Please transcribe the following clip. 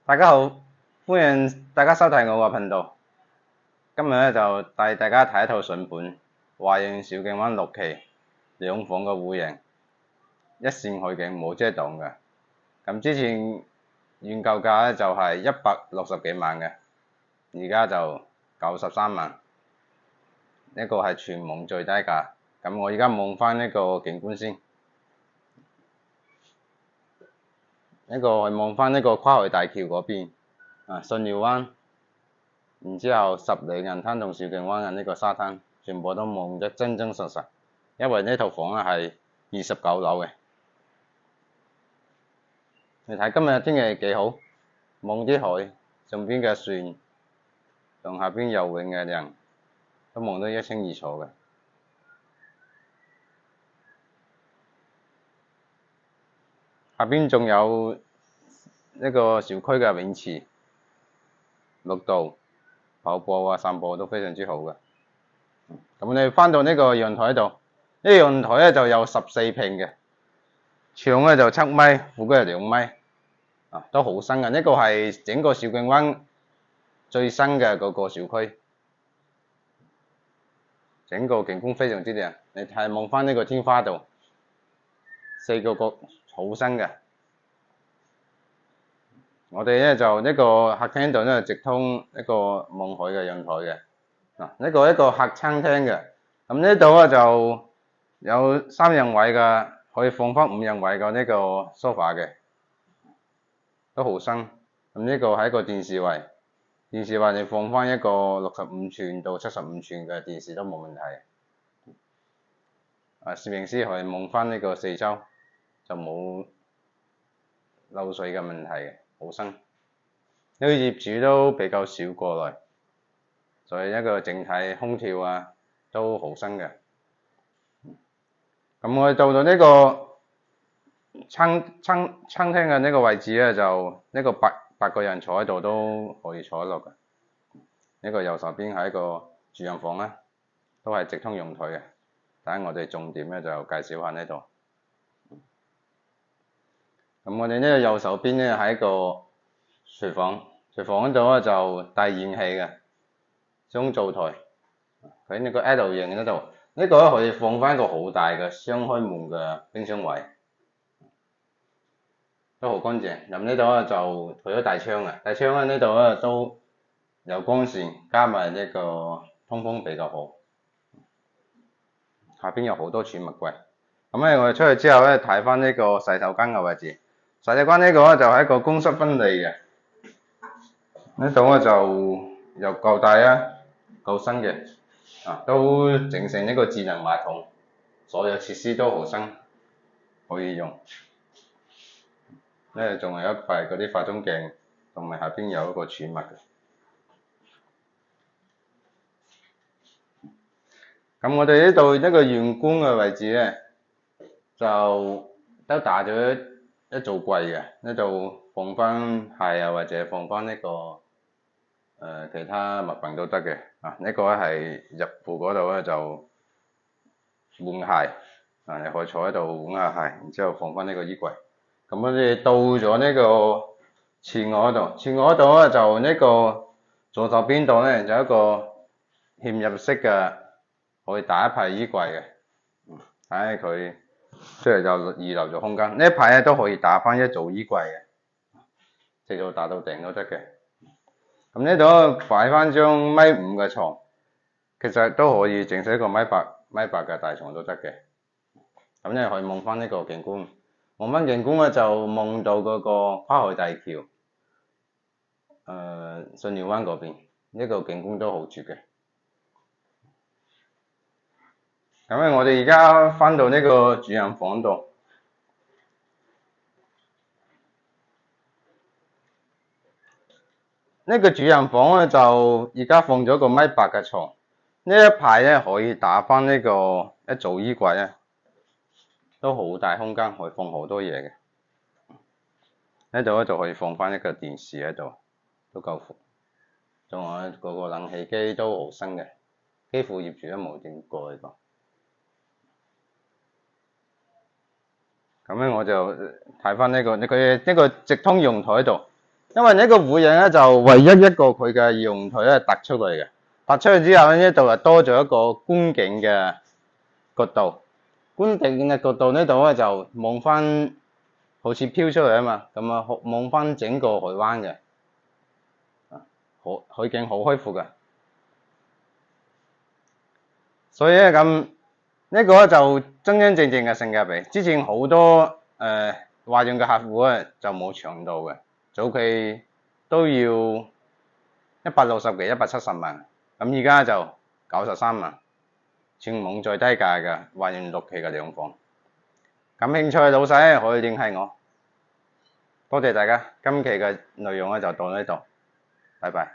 大家好，歡迎大家收睇我個頻道。今日咧就帶大家睇一套筍盤，華潤韶徑灣6期兩房嘅戶型，一線海景冇遮擋嘅。咁之前原購價咧就係160幾萬嘅，而家就93萬，呢個係全網最低價。咁我而家望翻呢個景觀先，呢個係望翻呢個跨海大橋嗰邊。信堯灣，然之後十里銀灘同韶徑灣嘅呢個沙灘，全部都望得真真實實。因為呢套房咧係29樓嘅。你睇今日天氣幾好，望啲海，上邊嘅船同下邊游泳嘅人都望得一清二楚嘅。下邊仲有呢個小區嘅泳池。綠道跑步啊、散步都非常之好嘅。咁你翻到呢個陽台度，呢個陽台咧就有14平嘅，長咧就7米，闊嘅係2米，都好新嘅。呢個係整個韶徑灣最新嘅嗰個小區，整個景觀非常之靚。你睇望翻呢個天花度，4個角好新嘅。我哋咧就呢個客廳度咧直通一個望海嘅陽台嘅。呢個一個客餐廳嘅。咁呢度啊就有3人位嘅，可以放翻5人位嘅呢個 sofa 嘅，都好新。咁呢個係一個電視位，電視位你放翻一個65寸到75寸嘅電視都冇問題。攝影師可以望翻呢個四周，就冇漏水嘅問題嘅。好新，呢個業主都比較少過來，所以一個整體空調啊都好新嘅。咁我哋到呢個餐廳嘅呢個位置咧，就呢個八個人坐喺度都可以坐得落嘅。呢個右手邊係一個主人房啦，都係直通陽台嘅。等下我哋重點咧就介紹下呢度。咁我哋呢個右手邊咧係一個廚房，廚房嗰度咧就帶燃氣嘅雙灶台，佢呢個 L 型嗰度，呢個咧可以放翻一個好大嘅雙開門嘅冰箱位，都好乾淨。咁呢度咧就除咗大窗啊，大窗咧呢度咧都有光線，加埋呢個通風比較好。下邊有好多儲物櫃。咁咧我哋出去之後咧睇翻呢個洗手間嘅位置。洗手間呢個咧就係一個公室分離嘅，呢度咧就又夠大啊，夠新嘅，都整成呢個智能馬桶，所有設施都好新，可以用。呢仲有一塊嗰啲化妝鏡，同埋下邊有一個儲物嘅。咁我哋呢度一個玄關嘅位置咧，就都打咗一做櫃嘅，呢度放翻鞋啊，或者放翻呢個其他物品都得嘅。呢個咧係入戶嗰度咧就換鞋，你可以坐喺度換下鞋，然之後放翻呢個衣櫃。咁我哋到咗呢個前外嗰度，前外嗰度咧就呢個左手邊度咧就一個嵌入式嘅，可以打一排衣櫃嘅。睇下佢出嚟就預留咗空間。呢一排咧都可以打翻一組衣櫃嘅，直到打到頂都得嘅。咁呢度擺翻張1.5米嘅床，其實都可以整成一個1.8米嘅大床都得嘅。咁你可以望翻呢個景觀，望翻景觀咧就望到嗰個跨海大橋，信堯灣嗰邊，呢個景觀都好絕嘅。咁咧我哋而家翻到呢個主人房度。呢個主人房咧就而家放咗個1.8米嘅床，呢一排咧可以打翻呢個一組衣櫃咧，都好大空間，可以放好多嘢嘅。呢度咧就可以放翻一個電視喺度，都夠闊。仲有嗰個冷氣機都好新嘅，幾乎業主都冇點過呢個。咁咧我就睇翻呢個直通陽台度。因為呢個戶型咧就唯一一個佢嘅陽台咧突出嚟嘅，突出嚟之後咧呢度就多咗一個觀景嘅角度，觀景嘅角度呢度咧就望翻好似飄出嚟啊嘛，咁啊望翻整個海灣嘅，海景好開闊嘅，所以咧咁呢個咧就真真正正嘅性價比。之前好多華潤嘅客戶咧就冇搶到嘅，早期都要160幾、170萬，咁而家就93萬，全網最低價嘅華潤6期嘅兩房。感興趣嘅老細可以聯繫我。多謝大家，今期嘅內容咧就到呢度，拜拜。